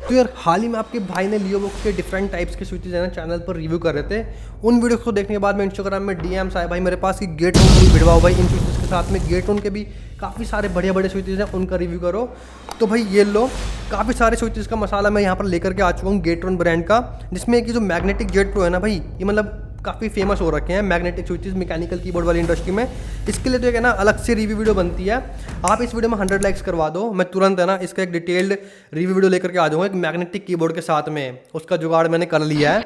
तो यार हाल ही में आपके भाई ने लियोबुक के डिफरेंट टाइप्स के स्विचेज है ना चैनल पर रिव्यू कर रहे थे। उन वीडियोस को देखने के बाद मैं इंस्टाग्राम में डीएम्स आया भाई मेरे पास कि गेटोन को भी भिड़वाओ भाई इन स्विचेस के साथ में। गेटोन के भी काफ़ी सारे बढ़िया बड़े स्विचेज हैं, उनका रिव्यू करो। तो भाई ये लो, काफ़ी सारे स्विचेस का मसाला मैं यहाँ पर लेकर के आ चुका हूँ गेटोन ब्रांड का, जिसमें कि जो मैग्नेटिक जेट प्रो है ना भाई, ये मतलब काफ़ी फेमस हो रखे हैं मैग्नेटिक स्विचेस मैकेनिकल कीबोर्ड वाली इंडस्ट्री में। इसके लिए तो एक है ना अलग से रिव्यू वीडियो बनती है। आप इस वीडियो में 100 लाइक्स करवा दो, मैं तुरंत है ना इसका एक डिटेल्ड रिव्यू वीडियो लेकर के आ जाऊँगा एक मैग्नेटिक कीबोर्ड के साथ में। उसका जुगाड़ मैंने कर लिया है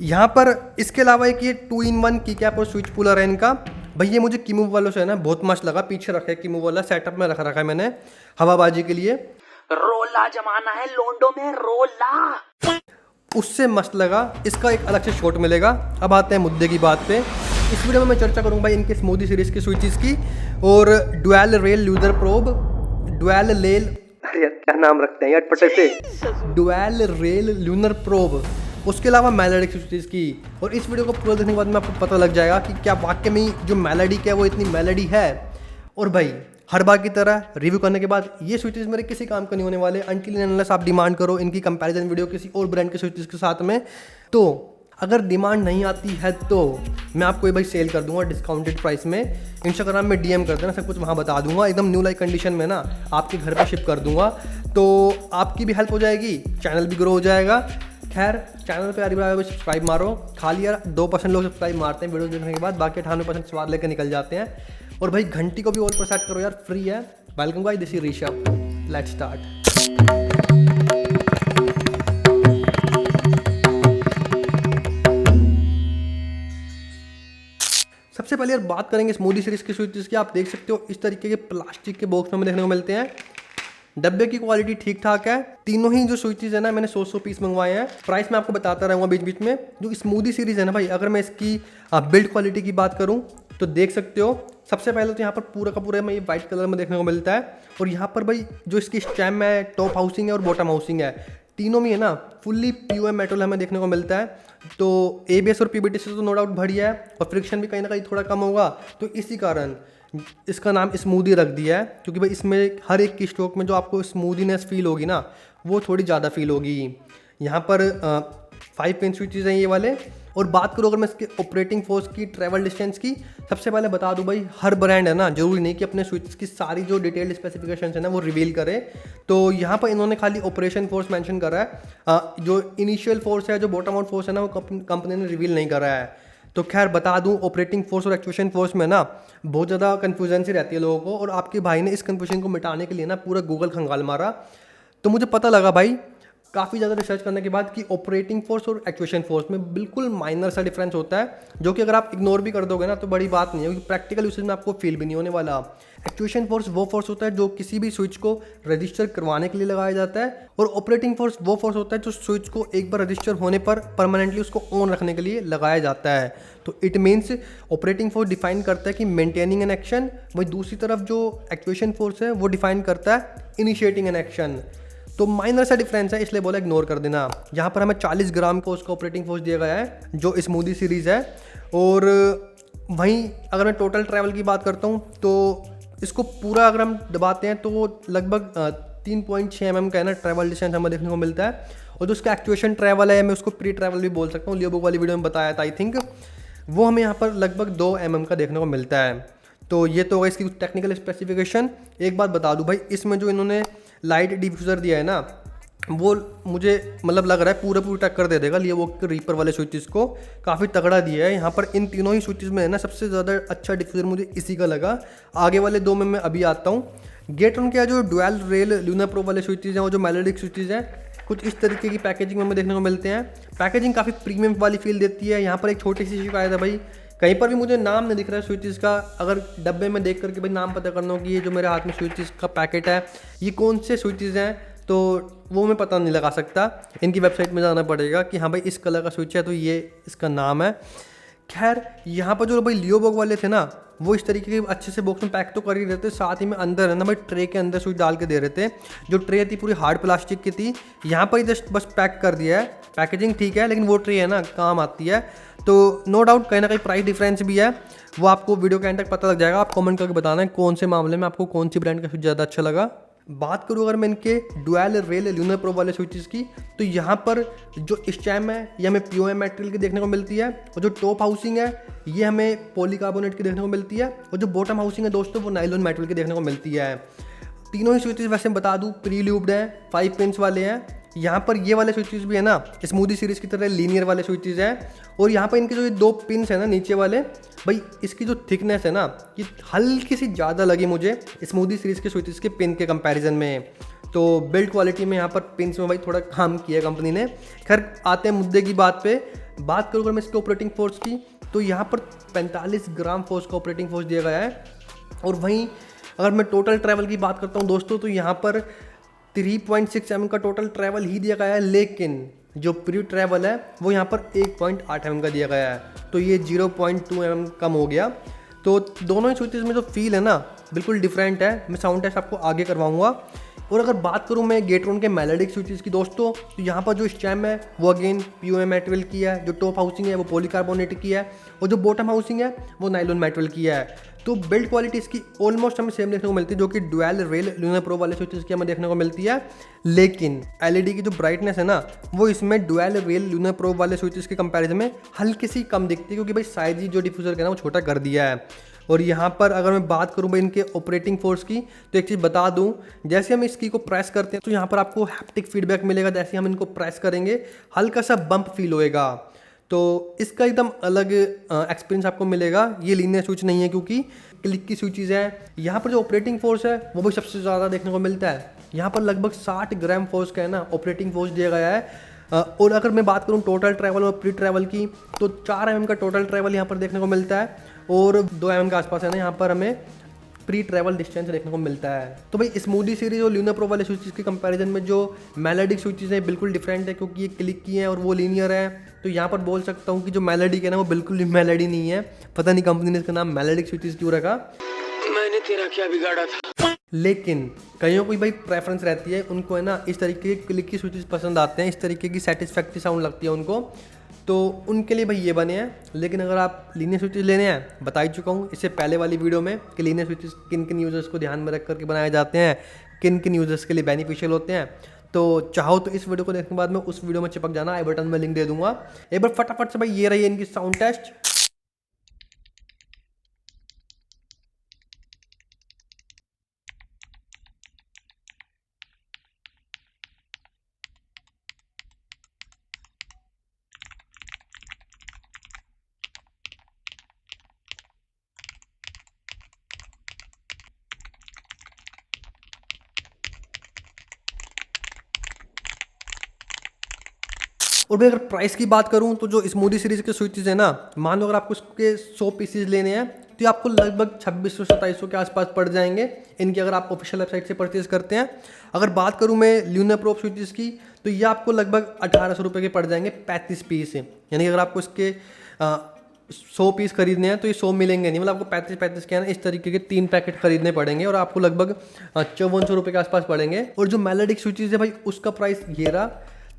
यहाँ पर। इसके अलावा एक ये 2-in-1 की कैप और स्विच पुलर है इनका। भाई ये मुझे कीमूव वालों से है ना बहुत मस्त लगा। पीछे रखा है कीमूव वाला सेटअप में रखा है मैंने हवाबाजी के लिए। रोला जमाना है लोंडो में रोला, उससे मस्त लगा। इसका एक अलग से शॉट मिलेगा। अब आते हैं मुद्दे की बात पे। इस वीडियो में मैं चर्चा करूंगा भाई इनके स्मूदी सीरीज की स्विचेस की और dual rail lunar probe, dual rail, अरे यार क्या नाम रखते हैं यार पटे से, डुअल रेल ल्यूनर प्रोब, उसके अलावा मेलोडिक स्विचेस की। और इस वीडियो को पूरा देखने के बाद में आपको पता लग जाएगा कि क्या वाकई में जो मेलोडी क्या वो इतनी मेलोडी है। और भाई हर बार की तरह रिव्यू करने के बाद ये स्विचेस मेरे किसी काम का नहीं होने वाले अनटिल एंड अनलेस आप डिमांड करो इनकी कंपैरिजन वीडियो किसी और ब्रांड के स्विचेस के साथ में। तो अगर डिमांड नहीं आती है तो मैं आपको ये भाई सेल कर दूंगा डिस्काउंटेड प्राइस में। इंस्टाग्राम में डीएम कर देना, सब कुछ वहाँ बता दूंगा एकदम न्यू लाइक कंडीशन में ना आपके घर पे शिप कर दूंगा। तो आपकी भी हेल्प हो जाएगी, चैनल भी ग्रो हो जाएगा। खैर चैनल पे यार सब्सक्राइब मारो। खाली यार 2% लोग सब्सक्राइब मारते हैं वीडियो देखने के बाद, बाकी 98% स्वाद लेकर निकल जाते हैं। और भाई घंटी को भी ऑल पर सेट करो यार, फ्री है। Welcome guys, this is Rishabh, let's start. सबसे पहले यार बात करेंगे स्मूदी सीरीज के स्विचेस की। आप देख सकते हो इस तरीके के प्लास्टिक के बॉक्स में हमें देखने को मिलते हैं। डब्बे की क्वालिटी ठीक ठाक है। तीनों ही जो स्विचेस है ना मैंने 100 पीस मंगवाए हैं। प्राइस मैं आपको बताता रहूँगा बीच बीच में। जो स्मूदी सीरीज है ना भाई, अगर मैं इसकी बिल्ड क्वालिटी की बात करूँ तो देख सकते हो सबसे पहले तो यहाँ पर पूरा का पूरा में ये वाइट कलर में देखने को मिलता है। और यहाँ पर भाई जो इसकी स्टैम है, टॉप हाउसिंग है और बॉटम हाउसिंग है, तीनों में है ना फुल्ली पीओएम मेटल हमें देखने को मिलता है। तो एबीएस और पीबीटी से तो नो डाउट बढ़िया है और फ्रिक्शन भी कहीं ना कहीं थोड़ा कम होगा। तो इसी कारण इसका नाम स्मूदी रख दिया है, क्योंकि भाई इसमें हर एक की स्ट्रोक में जो आपको स्मूदीनेस फील होगी ना वो थोड़ी ज़्यादा फील होगी। यहाँ पर 5 पिन स्विचेस हैं ये वाले। और बात करूँ अगर मैं इसके ऑपरेटिंग फोर्स की, ट्रैवल डिस्टेंस की, सबसे पहले बता दूं भाई हर ब्रांड है ना जरूरी नहीं कि अपने स्विचेस की सारी जो डिटेल्ड स्पेसिफिकेशंस है ना वो रिवील करे। तो यहाँ पर इन्होंने खाली ऑपरेशन फोर्स मेंशन करा है। जो इनिशियल फोर्स है, जो बॉटम आउट फोर्स है ना, वो कंपनी ने रिवील नहीं करा है। तो खैर बता दूं ऑपरेटिंग फोर्स और एक्चुएशन फोर्स में ना बहुत ज़्यादा कन्फ्यूजन सी रहती है लोगों को। और आपके भाई ने इस कन्फ्यूजन को मिटाने के लिए ना पूरा गूगल खंगाल मारा। तो मुझे पता लगा भाई काफ़ी ज़्यादा रिसर्च करने के बाद कि ऑपरेटिंग फोर्स और एक्चुएशन फोर्स में बिल्कुल माइनर सा डिफरेंस होता है, जो कि अगर आप इग्नोर भी कर दोगे ना तो बड़ी बात नहीं है, क्योंकि प्रैक्टिकल यूसेज में आपको फील भी नहीं होने वाला। एक्चुएशन फोर्स वो फोर्स होता है जो किसी भी स्विच को रजिस्टर करवाने के लिए लगाया जाता है, और ऑपरेटिंग फोर्स वो फोर्स होता है जो स्विच को एक बार रजिस्टर होने पर परमानेंटली उसको ऑन रखने के लिए लगाया जाता है। तो it means operating force define करता है कि मेंटेनिंग एन एक्शन, वही दूसरी तरफ जो एक्चुएशन फोर्स है वो डिफाइन करता है इनिशिएटिंग एन एक्शन। तो माइनर सा डिफरेंस है, इसलिए बोला इग्नोर कर देना। यहाँ पर हमें 40 ग्राम का उसका ऑपरेटिंग फोर्स दिया गया है जो स्मूदी सीरीज़ है। और वहीं अगर मैं टोटल ट्रैवल की बात करता हूँ तो इसको पूरा अगर हम दबाते हैं तो वो लगभग 3.6 mm का है ना ट्रैवल डिस्टेंस हमें देखने को मिलता है। और जो उसका एक्चुएशन ट्रैवल है, मैं उसको प्री ट्रैवल भी बोल सकता हूँ, लियोबुक वाली वीडियो में बताया था आई थिंक, वो हमें यहाँ पर लगभग 2 mm का देखने को मिलता है। तो ये तो होगा इसकी कुछ टेक्निकल स्पेसिफिकेशन। एक बात बता दूं भाई, इसमें जो इन्होंने लाइट डिफ्यूज़र दिया है ना वो मुझे मतलब लग रहा है पूरी टक्कर दे देगा लियोबुक रीपर वाले स्विचेस को। काफ़ी तगड़ा दिया है। यहाँ पर इन तीनों ही स्विचेस में है ना सबसे ज़्यादा अच्छा डिफ्यूज़र मुझे इसी का लगा। आगे वाले 2 में मैं अभी आता हूँ। गेटोन के जो डुअल रेल ल्यूनर प्रो वाले स्विचेस हैं, वो जो मेलोडिक स्विचेस हैं, कुछ इस तरीके की पैकेजिंग में हमें देखने को मिलते हैं। पैकेजिंग काफ़ी प्रीमियम वाली फील देती है। यहाँ पर एक छोटी सी शिकायत है भाई, कहीं पर भी मुझे नाम नहीं दिख रहा है स्विचेस का। अगर डब्बे में देख करके भाई नाम पता करना हो कि ये जो मेरे हाथ में स्विचेस का पैकेट है ये कौन से स्विचेस हैं, तो वो मैं पता नहीं लगा सकता। इनकी वेबसाइट में जाना पड़ेगा कि हाँ भाई इस कलर का स्विच है तो ये इसका नाम है। खैर यहाँ पर जो भाई लियोबुक वाले थे ना वो इस तरीके के अच्छे से बॉक्स में पैक तो कर ही रहे थे, साथ ही में अंदर है ना भाई ट्रे के अंदर स्विच डाल के दे रहे थे। जो ट्रे थी पूरी हार्ड प्लास्टिक की थी, यहाँ पर जस्ट बस पैक कर दिया है। पैकेजिंग ठीक है लेकिन वो ट्रे है ना काम आती है। तो नो डाउट कहीं ना कहीं प्राइस डिफरेंस भी है, वो आपको वीडियो के एंड तक पता लग जाएगा। आप कमेंट करके बताना है कौन से मामले में आपको कौन सी ब्रांड का स्विच ज़्यादा अच्छा लगा। बात करूँ अगर मैं इनके डुअल रेल लूनर प्रो वाले स्विचेस की, तो यहाँ पर जो स्टैम है ये हमें POM मटेरियल की देखने को मिलती है, और जो टॉप हाउसिंग है ये हमें पॉलीकार्बोनेट की देखने को मिलती है, और जो बॉटम हाउसिंग है दोस्तों वो नायलॉन मेटल की देखने को मिलती है। तीनों ही स्विचेस वैसे बता दूँ प्री ल्यूब्ड हैं, 5 पिन्स वाले हैं। यहाँ पर ये वाले स्विचेस भी है ना स्मूदी सीरीज़ की तरह लीनियर वाले स्विचेस हैं, और यहाँ पर इनके जो ये 2 पिन्स है ना नीचे वाले, भाई इसकी जो थिकनेस है ना ये हल्की सी ज़्यादा लगी मुझे स्मूदी सीरीज़ के स्विचेस के पिन के कंपैरिजन में। तो बिल्ड क्वालिटी में यहाँ पर पिन्स में भाई थोड़ा काम किया कंपनी ने। खैर आते हैं मुद्दे की बात पे। बात करूँ अगर मैं इसके ऑपरेटिंग फोर्स की, तो यहाँ पर 45 ग्राम फोर्स का ऑपरेटिंग फोर्स दिया गया है, और वहीं अगर मैं टोटल ट्रैवल की बात करता हूँ दोस्तों, तो यहाँ पर 3.6 mm का टोटल ट्रैवल ही दिया गया है, लेकिन जो प्री ट्रैवल है वो यहाँ पर 1.8 mm का दिया गया है, तो ये 0.2 mm कम हो गया। तो दोनों ही स्विचेस में जो फील है ना बिल्कुल डिफरेंट है। मैं साउंड टेस्ट आपको आगे करवाऊंगा। और अगर बात करूँ मैं गेट्रॉन के मेलोडिक स्विचेस की दोस्तों, तो यहाँ पर जो स्टैम है वो अगेन POM मटेरियल की है, जो टॉप हाउसिंग है वो पॉलीकार्बोनेट की है, और जो बॉटम हाउसिंग है वो नायलॉन मटेरियल की है। तो बिल्ड क्वालिटी इसकी ऑलमोस्ट हमें सेम देखने को मिलती है, जो कि डुअल रेल लूनर प्रो वाले स्विचेस की हमें देखने को मिलती है। लेकिन LED की जो ब्राइटनेस है ना वो इसमें डुअल रेल लूनर प्रो वाले स्विचेस के कंपैरिजन में हल्की सी कम दिखती है, क्योंकि भाई साइज ही जो डिफ्यूज़र का ना वो छोटा कर दिया है। और यहाँ पर अगर मैं बात करूँ भाई इनके ऑपरेटिंग फोर्स की, तो एक चीज़ बता दूँ, जैसे हम इस की को प्रेस करते हैं तो यहाँ पर आपको हैप्टिक फीडबैक मिलेगा। जैसे हम इनको प्रेस करेंगे हल्का सा बम्प फील होएगा, तो इसका एकदम अलग एक्सपीरियंस आपको मिलेगा। ये लीनियर स्विच नहीं है क्योंकि क्लिक की स्विचेस है। यहाँ पर जो ऑपरेटिंग फोर्स है वो भी सबसे ज़्यादा देखने को मिलता है। यहाँ पर लगभग 60 ग्राम फोर्स का है ना ऑपरेटिंग फोर्स दिया गया है। और अगर मैं बात करूँ टोटल ट्रैवल और प्री ट्रैवल की, तो 4 mm का टोटल ट्रैवल यहाँ पर देखने को मिलता है, और 2 mm के आसपास है ना यहाँ पर हमें प्री ट्रैवल डिस्टेंस देखने को मिलता है। तो भाई स्मूदी सीरीज और लूनर प्रो वाले स्विचेस के कंपैरिजन में जो मेलोडिक स्विचेस हैं बिल्कुल डिफरेंट है, क्योंकि ये क्लिक की हैं और वो लीनियर है। तो यहाँ पर बोल सकता हूँ कि जो मेलोडिक है ना वो बिल्कुल भी मेलोडी नहीं है। पता नहीं कंपनी ने इसका नाम मेलोडिक स्विचेस क्यों रखा, मैंने तेरा क्या बिगाड़ा था। लेकिन कईयों को भाई प्रेफरेंस रहती है, उनको है ना इस तरीके के क्लिक की स्विचेस पसंद आते हैं, इस तरीके की सेटिस्फैक्टरी साउंड लगती है उनको, तो उनके लिए भाई ये बने हैं। लेकिन अगर आप लीनियर स्विचेस लेने हैं, बता ही चुका हूँ इससे पहले वाली वीडियो में कि लीनियर स्विचेस किन किन यूज़र्स को ध्यान में रख करके बनाए जाते हैं, किन किन यूज़र्स के लिए बेनिफिशियल होते हैं। तो चाहो तो इस वीडियो को देखने के बाद में उस वीडियो में चिपक जाना, आई बटन में लिंक दे दूंगा। एक बार फटाफट से भाई ये रही है इनकी साउंड टेस्ट। और भाई अगर प्राइस की बात करूं, तो जो स्मूदी सीरीज़ के स्विचेस है ना, मान लो अगर आपको इसके 100 पीसेज लेने हैं तो ये आपको लगभग 2600-2700 के आसपास पड़ जाएंगे इनकी, अगर आप ऑफिशियल वेबसाइट से परचेज करते हैं। अगर बात करूं मैं लूनर प्रो स्विचेस की, तो ये आपको लगभग 1800 रुपये के पड़ जाएंगे 35 पीस। यानी कि अगर आपको इसके 100 पीस खरीदने हैं तो ये 100 मिलेंगे नहीं, मतलब आपको 35 के है ना इस तरीके के 3 पैकेट खरीदने पड़ेंगे, और आपको लगभग 5400 रुपये के आसपास पड़ेंगे। और जो मेलोडिक स्विचेस है भाई उसका प्राइस ये रहा।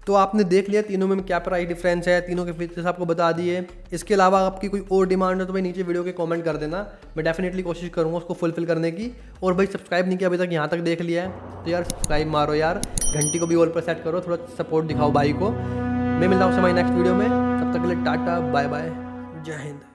तो आपने देख लिया तीनों में क्या प्राइस डिफरेंस है, तीनों के फीचर्स आपको बता दिए। इसके अलावा आपकी कोई और डिमांड हो तो भाई नीचे वीडियो के कमेंट कर देना, मैं डेफिनेटली कोशिश करूँगा उसको फुलफिल करने की। और भाई सब्सक्राइब नहीं किया अभी तक, यहाँ तक देख लिया है तो यार सब्सक्राइब मारो यार, घंटी को भी ऑल पर सेट करो, थोड़ा सपोर्ट दिखाओ भाई को। मैं मिलता हूँ हमारी नेक्स्ट वीडियो में, तब तक के लिए टाटा बाय बाय, जय हिंद।